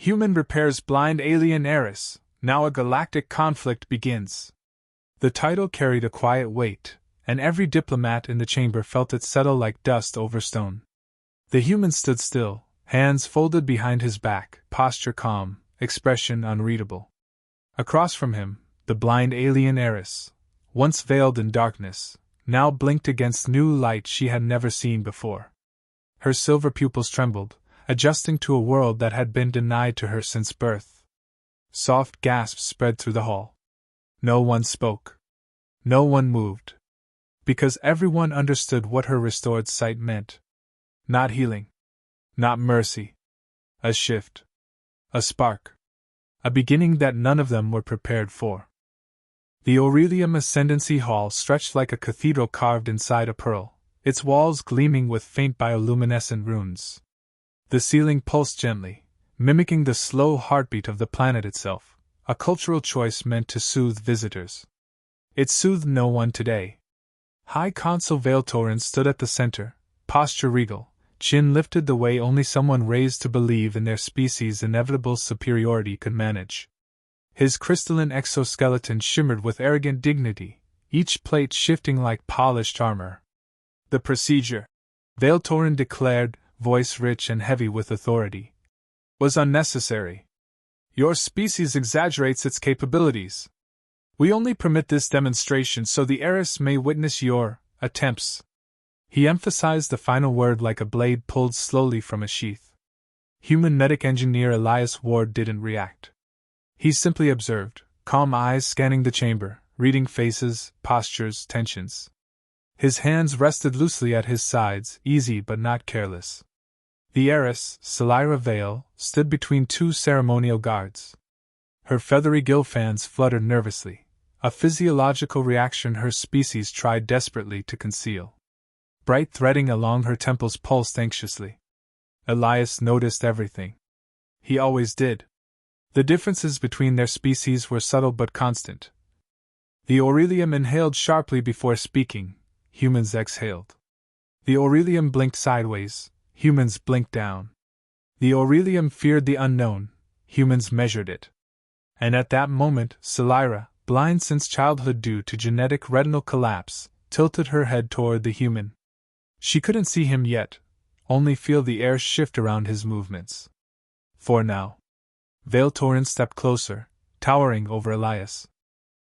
Human repairs blind alien heiress, now a galactic conflict begins. The title carried a quiet weight, and every diplomat in the chamber felt it settle like dust over stone. The human stood still, hands folded behind his back, posture calm, expression unreadable. Across from him, the blind alien heiress, once veiled in darkness, now blinked against new light she had never seen before. Her silver pupils trembled, adjusting to a world that had been denied to her since birth. Soft gasps spread through the hall. No one spoke. No one moved. Because everyone understood what her restored sight meant. Not healing. Not mercy. A shift. A spark. A beginning that none of them were prepared for. The Aurelium Ascendancy Hall stretched like a cathedral carved inside a pearl, its walls gleaming with faint bioluminescent runes. The ceiling pulsed gently, mimicking the slow heartbeat of the planet itself, a cultural choice meant to soothe visitors. It soothed no one today. High Consul Veiltorin stood at the center, posture regal, chin lifted the way only someone raised to believe in their species' inevitable superiority could manage. His crystalline exoskeleton shimmered with arrogant dignity, each plate shifting like polished armor. The procedure, Veiltorin declared, voice rich and heavy with authority, was unnecessary. Your species exaggerates its capabilities. We only permit this demonstration so the heiress may witness your attempts. He emphasized the final word like a blade pulled slowly from a sheath. Human medic engineer Elias Ward didn't react. He simply observed, calm eyes scanning the chamber, reading faces, postures, tensions. His hands rested loosely at his sides, easy but not careless. The heiress, Selira Vale, stood between two ceremonial guards. Her feathery gill fans fluttered nervously, a physiological reaction her species tried desperately to conceal. Bright threading along her temples pulsed anxiously. Elias noticed everything. He always did. The differences between their species were subtle but constant. The Aurelium inhaled sharply before speaking, humans exhaled. The Aurelium blinked sideways, humans blinked down. The Aurelium feared the unknown, humans measured it. And at that moment, Selira, blind since childhood due to genetic retinal collapse, tilted her head toward the human. She couldn't see him yet, only feel the air shift around his movements. For now. Veiltorin stepped closer, towering over Elias.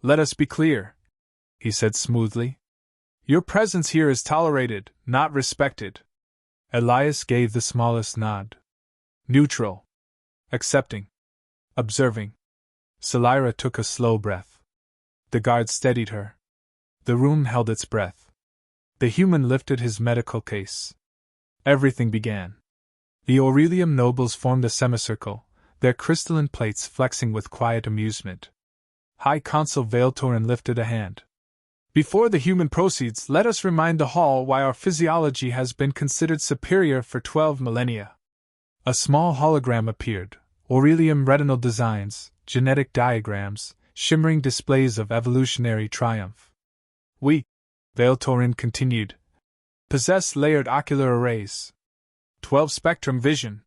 Let us be clear, he said smoothly. Your presence here is tolerated, not respected. Elias gave the smallest nod. Neutral. Accepting. Observing. Selira took a slow breath. The guard steadied her. The room held its breath. The human lifted his medical case. Everything began. The Aurelium nobles formed a semicircle, their crystalline plates flexing with quiet amusement. High Consul Veiltorin lifted a hand. Before the human proceeds, let us remind the hall why our physiology has been considered superior for 12 millennia. A small hologram appeared, Aurelium retinal designs, genetic diagrams, shimmering displays of evolutionary triumph. We, Veiltorin continued, possess layered ocular arrays, 12-spectrum vision,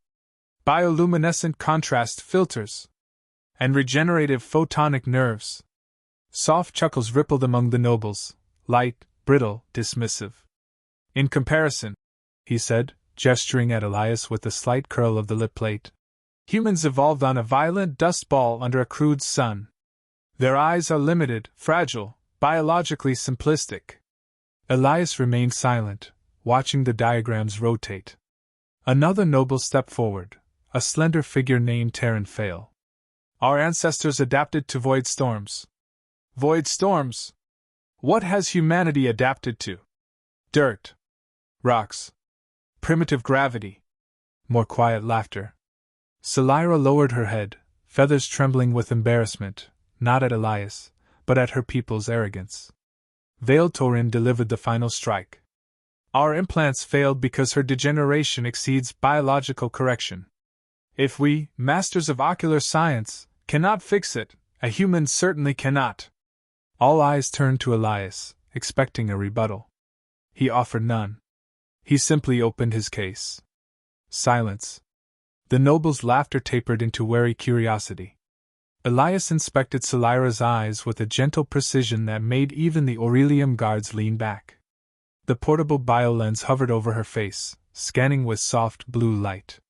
bioluminescent contrast filters, and regenerative photonic nerves. Soft chuckles rippled among the nobles, light, brittle, dismissive. In comparison, he said, gesturing at Elias with a slight curl of the lip plate, humans evolved on a violent dust ball under a crude sun. Their eyes are limited, fragile, biologically simplistic. Elias remained silent, watching the diagrams rotate. Another noble stepped forward, a slender figure named Terran Fail. Our ancestors adapted to void storms. Void storms? What has humanity adapted to? Dirt. Rocks. Primitive gravity. More quiet laughter. Selira lowered her head, feathers trembling with embarrassment, not at Elias, but at her people's arrogance. Veiltorin delivered the final strike. Our implants failed because her degeneration exceeds biological correction. If we, masters of ocular science, cannot fix it, a human certainly cannot. All eyes turned to Elias, expecting a rebuttal. He offered none. He simply opened his case. Silence. The noble's laughter tapered into wary curiosity. Elias inspected Selira's eyes with a gentle precision that made even the Aurelium guards lean back. The portable biolens hovered over her face, scanning with soft blue light.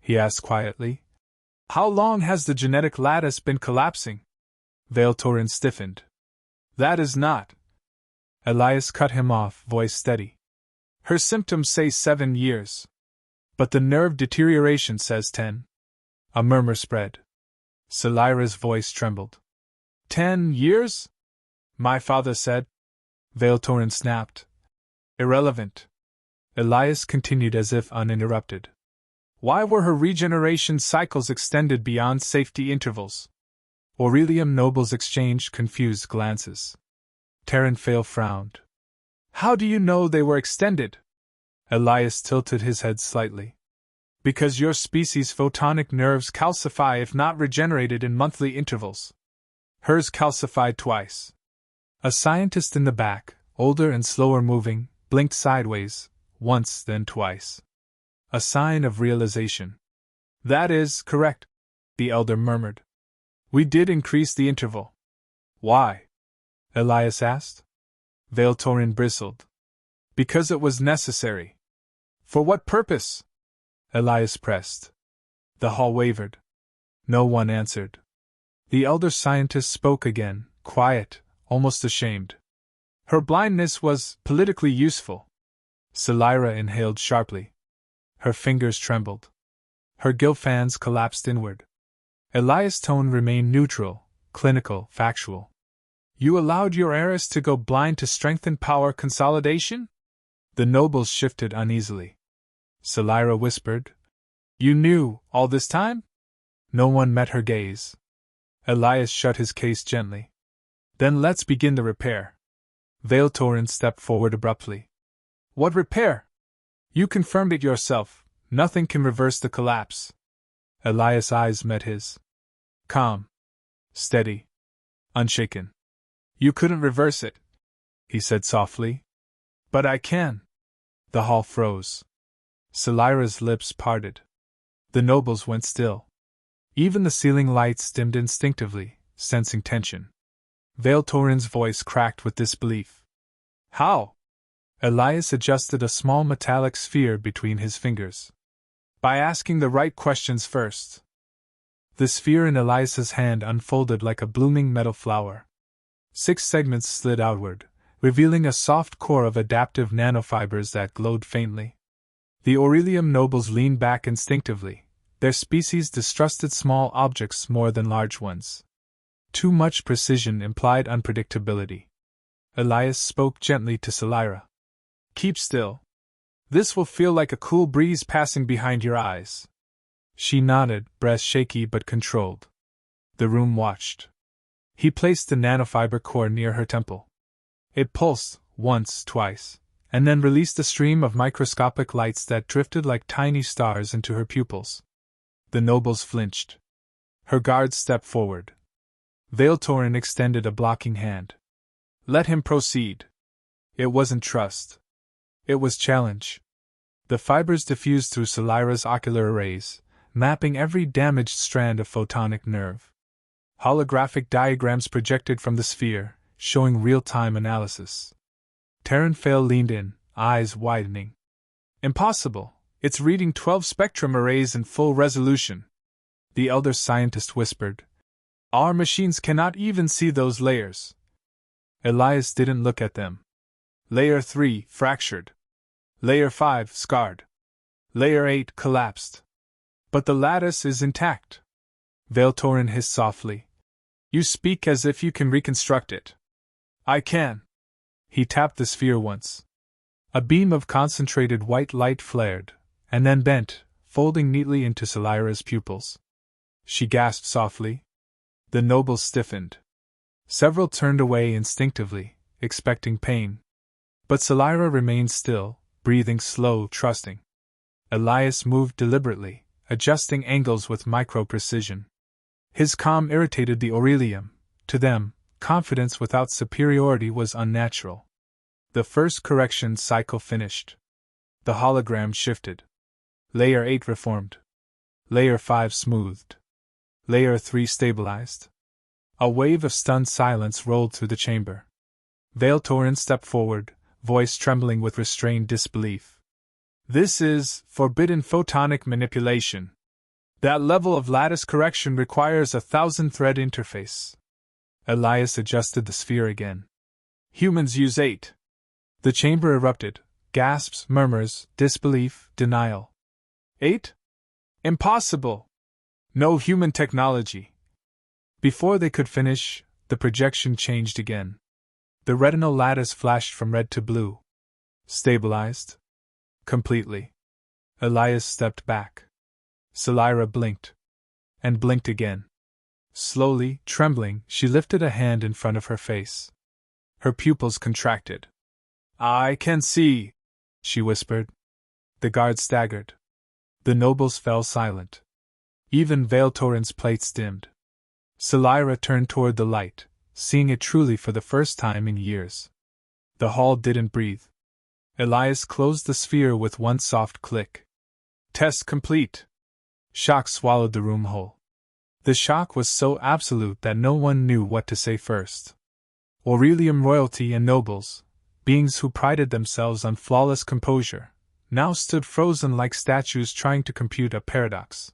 He asked quietly, "How long has the genetic lattice been collapsing?" Veiltorin stiffened. "That is not." Elias cut him off, voice steady. "Her symptoms say 7 years. But the nerve deterioration says 10. A murmur spread. Selira's voice trembled. 10 years? My father said. Veiltorin snapped. Irrelevant. Elias continued as if uninterrupted. Why were her regeneration cycles extended beyond safety intervals? Aurelium nobles exchanged confused glances. Terranfale frowned. How do you know they were extended? Elias tilted his head slightly. Because your species' photonic nerves calcify if not regenerated in monthly intervals. Hers calcified twice. A scientist in the back, older and slower moving, blinked sideways, once then twice. A sign of realization. That is correct, the elder murmured. We did increase the interval. Why? Elias asked. Veiltorin bristled. Because it was necessary. For what purpose? Elias pressed. The hall wavered. No one answered. The elder scientist spoke again, quiet, almost ashamed. Her blindness was politically useful. Selira inhaled sharply. Her fingers trembled. Her gill fans collapsed inward. Elias' tone remained neutral, clinical, factual. You allowed your heiress to go blind to strengthen power consolidation? The nobles shifted uneasily. Selira whispered. You knew, all this time? No one met her gaze. Elias shut his case gently. Then let's begin the repair. Veiltorin stepped forward abruptly. What repair? You confirmed it yourself. Nothing can reverse the collapse. Elias' eyes met his. Calm. Steady. Unshaken. You couldn't reverse it, he said softly. But I can. The hall froze. Selira's lips parted. The nobles went still. Even the ceiling lights dimmed instinctively, sensing tension. Veiltorin's voice cracked with disbelief. How? Elias adjusted a small metallic sphere between his fingers. By asking the right questions first. The sphere in Elias's hand unfolded like a blooming metal flower. 6 segments slid outward, revealing a soft core of adaptive nanofibers that glowed faintly. The Aurelium nobles leaned back instinctively. Their species distrusted small objects more than large ones. Too much precision implied unpredictability. Elias spoke gently to Selira. Keep still. This will feel like a cool breeze passing behind your eyes. She nodded, breath shaky but controlled. The room watched. He placed the nanofiber core near her temple. It pulsed, once, twice, and then released a stream of microscopic lights that drifted like tiny stars into her pupils. The nobles flinched. Her guards stepped forward. Veiltorin extended a blocking hand. Let him proceed. It wasn't trust. It was challenge. The fibers diffused through Selira's ocular arrays, mapping every damaged strand of photonic nerve. Holographic diagrams projected from the sphere, showing real-time analysis. Terranfale leaned in, eyes widening. Impossible. It's reading 12 spectrum arrays in full resolution. The elder scientist whispered. Our machines cannot even see those layers. Elias didn't look at them. Layer 3, fractured. Layer 5, scarred. Layer 8, collapsed. But the lattice is intact. Veiltorin hissed softly. You speak as if you can reconstruct it. I can. He tapped the sphere once. A beam of concentrated white light flared, and then bent, folding neatly into Selira's pupils. She gasped softly. The nobles stiffened. Several turned away instinctively, expecting pain. But Selira remained still, breathing slow, trusting. Elias moved deliberately, adjusting angles with micro-precision. His calm irritated the Aurelium. To them, confidence without superiority was unnatural. The first correction cycle finished. The hologram shifted. Layer 8 reformed. Layer 5 smoothed. Layer 3 stabilized. A wave of stunned silence rolled through the chamber. Veil Torin stepped forward, voice trembling with restrained disbelief. This is forbidden photonic manipulation. That level of lattice correction requires a 1,000-thread interface. Elias adjusted the sphere again. Humans use 8. The chamber erupted. Gasps, murmurs, disbelief, denial. 8? Impossible! No human technology. Before they could finish, the projection changed again. The retinal lattice flashed from red to blue. Stabilized. Completely. Elias stepped back. Selira blinked. And blinked again. Slowly, trembling, she lifted a hand in front of her face. Her pupils contracted. I can see, she whispered. The guards staggered. The nobles fell silent. Even Veil Torin's plates dimmed. Selira turned toward the light, seeing it truly for the first time in years. The hall didn't breathe. Elias closed the sphere with one soft click. Test complete. Shock swallowed the room whole. The shock was so absolute that no one knew what to say first. Aurelium royalty and nobles, beings who prided themselves on flawless composure, now stood frozen like statues trying to compute a paradox.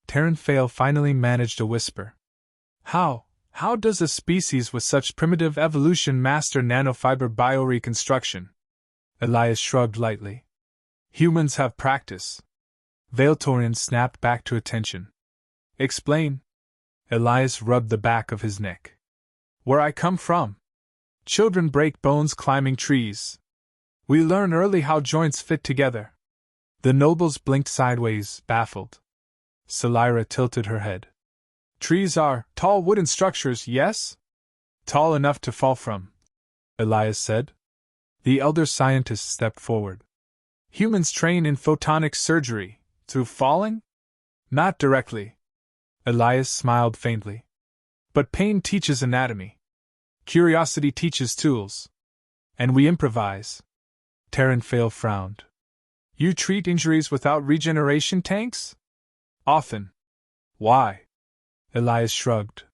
Terran Fail finally managed a whisper. How does a species with such primitive evolution master nanofiber bioreconstruction? Elias shrugged lightly. Humans have practice. Veil Torin snapped back to attention. Explain. Elias rubbed the back of his neck. Where I come from. Children break bones climbing trees. We learn early how joints fit together. The nobles blinked sideways, baffled. Selira tilted her head. Trees are tall wooden structures, yes? Tall enough to fall from, Elias said. The elder scientist stepped forward. Humans train in photonic surgery, through falling? Not directly. Elias smiled faintly. But pain teaches anatomy. Curiosity teaches tools. And we improvise. Terran Fail frowned. You treat injuries without regeneration tanks? Often. Why? Elias shrugged.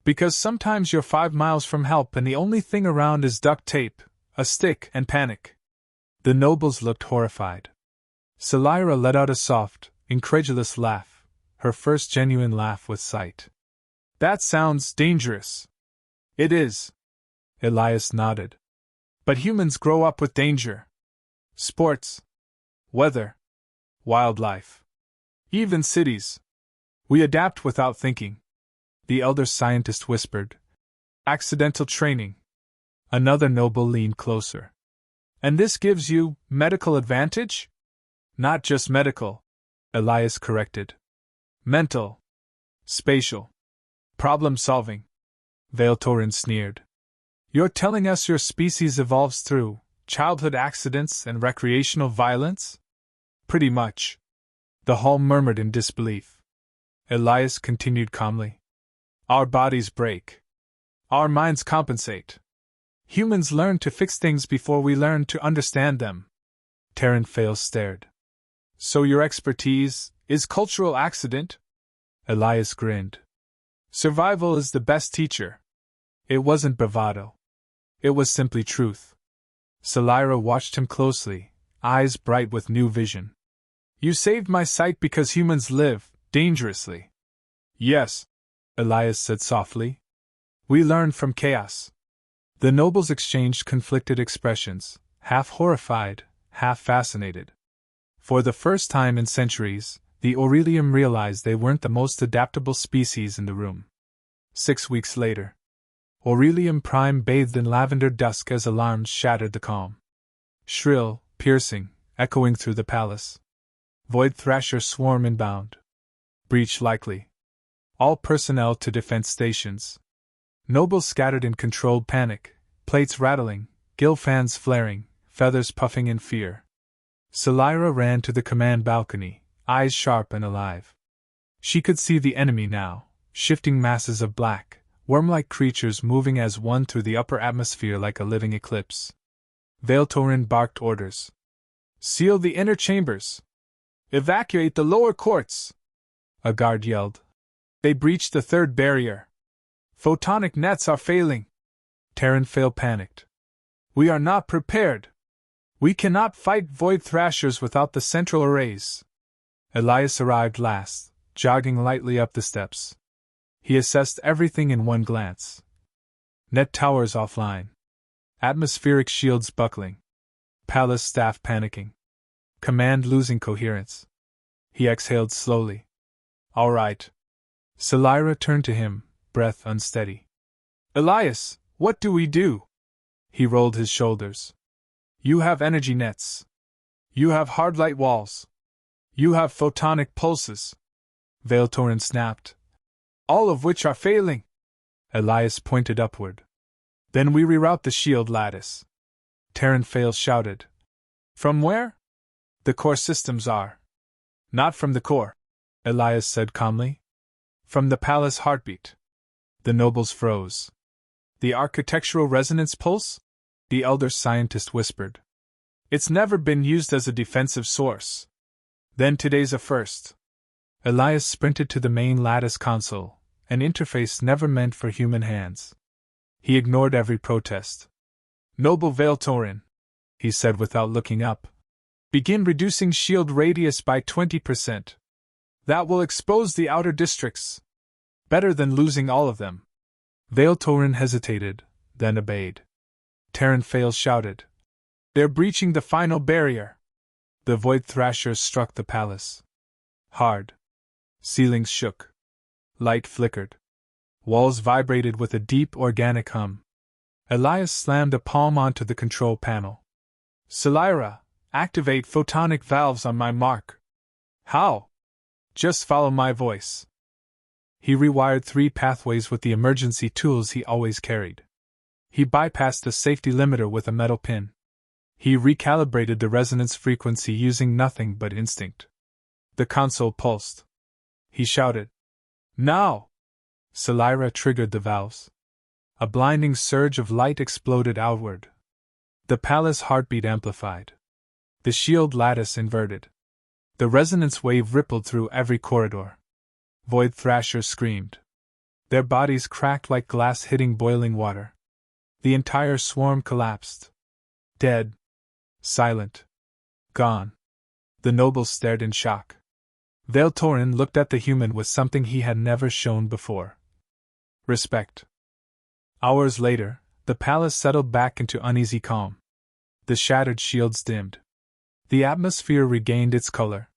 Because sometimes you're 5 miles from help and the only thing around is duct tape, a stick, and panic. The nobles looked horrified. Selira let out a soft, incredulous laugh, her first genuine laugh with sight. That sounds dangerous. It is. Elias nodded. But humans grow up with danger. Sports. Weather. Wildlife. Even cities. We adapt without thinking. The elder scientist whispered. Accidental training. Another noble leaned closer. And this gives you medical advantage? Not just medical, Elias corrected. Mental. Spatial. Problem solving. Veil Torin sneered. You're telling us your species evolves through childhood accidents and recreational violence? Pretty much. The hall murmured in disbelief. Elias continued calmly. Our bodies break. Our minds compensate. Humans learn to fix things before we learn to understand them. Terran Fail stared. So your expertise is cultural accident? Elias grinned. Survival is the best teacher. It wasn't bravado. It was simply truth. Selira watched him closely, eyes bright with new vision. You saved my sight because humans live dangerously. Yes, Elias said softly. We learn from chaos. The nobles exchanged conflicted expressions, half horrified, half fascinated. For the first time in centuries, the Aurelium realized they weren't the most adaptable species in the room. 6 weeks later, Aurelium Prime bathed in lavender dusk as alarms shattered the calm. Shrill, piercing, echoing through the palace. Void Thrasher swarm inbound. Breach likely. All personnel to defense stations. Nobles scattered in controlled panic, plates rattling, gill fans flaring, feathers puffing in fear. Selira ran to the command balcony, eyes sharp and alive. She could see the enemy now, shifting masses of black, worm-like creatures moving as one through the upper atmosphere like a living eclipse. Veil Torin barked orders. Seal the inner chambers. Evacuate the lower courts. a guard yelled. They breached the third barrier. Photonic nets are failing. Terran Fail panicked. We are not prepared. We cannot fight Void Thrashers without the central arrays. Elias arrived last, jogging lightly up the steps. He assessed everything in one glance. Net towers offline. Atmospheric shields buckling. Palace staff panicking. Command losing coherence. He exhaled slowly. All right. Selira turned to him, breath unsteady. Elias, what do we do? He rolled his shoulders. You have energy nets. You have hard light walls. You have photonic pulses. Veiltorin snapped. All of which are failing. Elias pointed upward. Then we reroute the shield lattice. Terran Fail shouted. From where? The core systems are. Not from the core, Elias said calmly. From the palace heartbeat. The nobles froze. The architectural resonance pulse? The elder scientist whispered. It's never been used as a defensive source. Then today's a first. Elias sprinted to the main lattice console, an interface never meant for human hands. He ignored every protest. Noble Veiltorin, he said without looking up. Begin reducing shield radius by 20%. That will expose the outer districts. Better than losing all of them. Veiltorin hesitated, then obeyed. Terran Fail shouted. They're breaching the final barrier. The Void Thrashers struck the palace. Hard. Ceilings shook. Light flickered. Walls vibrated with a deep organic hum. Elias slammed a palm onto the control panel. Selira, activate photonic valves on my mark. How? Just follow my voice. He rewired 3 pathways with the emergency tools he always carried. He bypassed a safety limiter with a metal pin. He recalibrated the resonance frequency using nothing but instinct. The console pulsed. He shouted. Now! Selira triggered the valves. A blinding surge of light exploded outward. The palace heartbeat amplified. The shield lattice inverted. The resonance wave rippled through every corridor. Void Thrashers screamed. Their bodies cracked like glass hitting boiling water. The entire swarm collapsed. Dead. Silent. Gone. The nobles stared in shock. Veiltorin looked at the human with something he had never shown before. Respect. Hours later, the palace settled back into uneasy calm. The shattered shields dimmed. The atmosphere regained its color.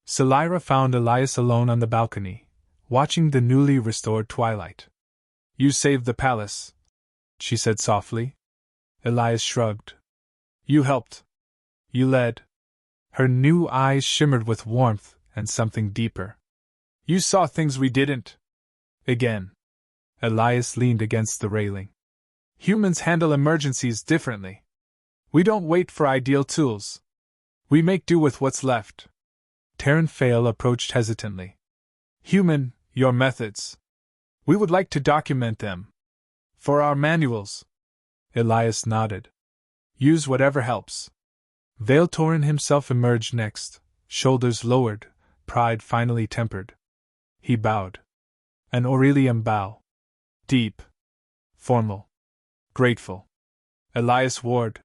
Selira found Elias alone on the balcony, watching the newly restored twilight. You saved the palace, she said softly. Elias shrugged. You helped. You led. Her new eyes shimmered with warmth and something deeper. You saw things we didn't. Again. Elias leaned against the railing. Humans handle emergencies differently. We don't wait for ideal tools. We make do with what's left. Terran Fail approached hesitantly. Human, your methods. We would like to document them. For our manuals. Elias nodded. Use whatever helps. Veiltorin himself emerged next, shoulders lowered, pride finally tempered. He bowed. An Aurelium bow. Deep. Formal. Grateful. Elias Ward,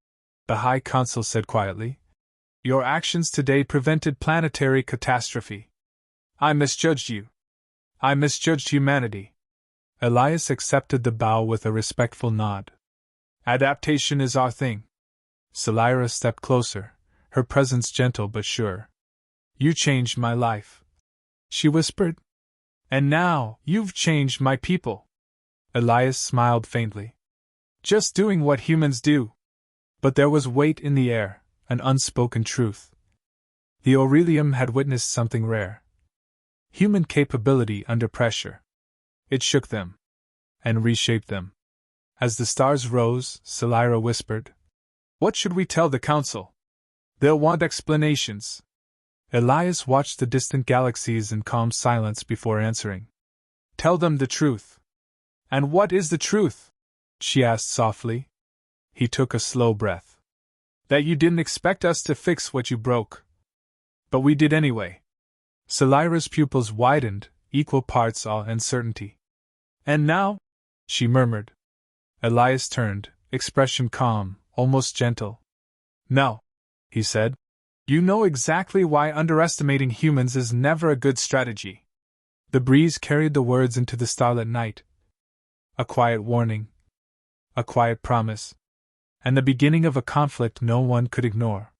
the High Consul said quietly. Your actions today prevented planetary catastrophe. I misjudged you. I misjudged humanity. Elias accepted the bow with a respectful nod. Adaptation is our thing. Selira stepped closer, her presence gentle but sure. You changed my life, she whispered. And now, you've changed my people. Elias smiled faintly. Just doing what humans do. But there was weight in the air, an unspoken truth. The Aurelium had witnessed something rare. Human capability under pressure. It shook them. And reshaped them. As the stars rose, Selira whispered. What should we tell the Council? They'll want explanations. Elias watched the distant galaxies in calm silence before answering. Tell them the truth. And what is the truth? She asked softly. He took a slow breath. That you didn't expect us to fix what you broke. But we did anyway. Selira's pupils widened, equal parts awe and certainty. And now? She murmured. Elias turned, expression calm, almost gentle. No, he said. You know exactly why underestimating humans is never a good strategy. The breeze carried the words into the starlit night. A quiet warning. A quiet promise. And the beginning of a conflict no one could ignore.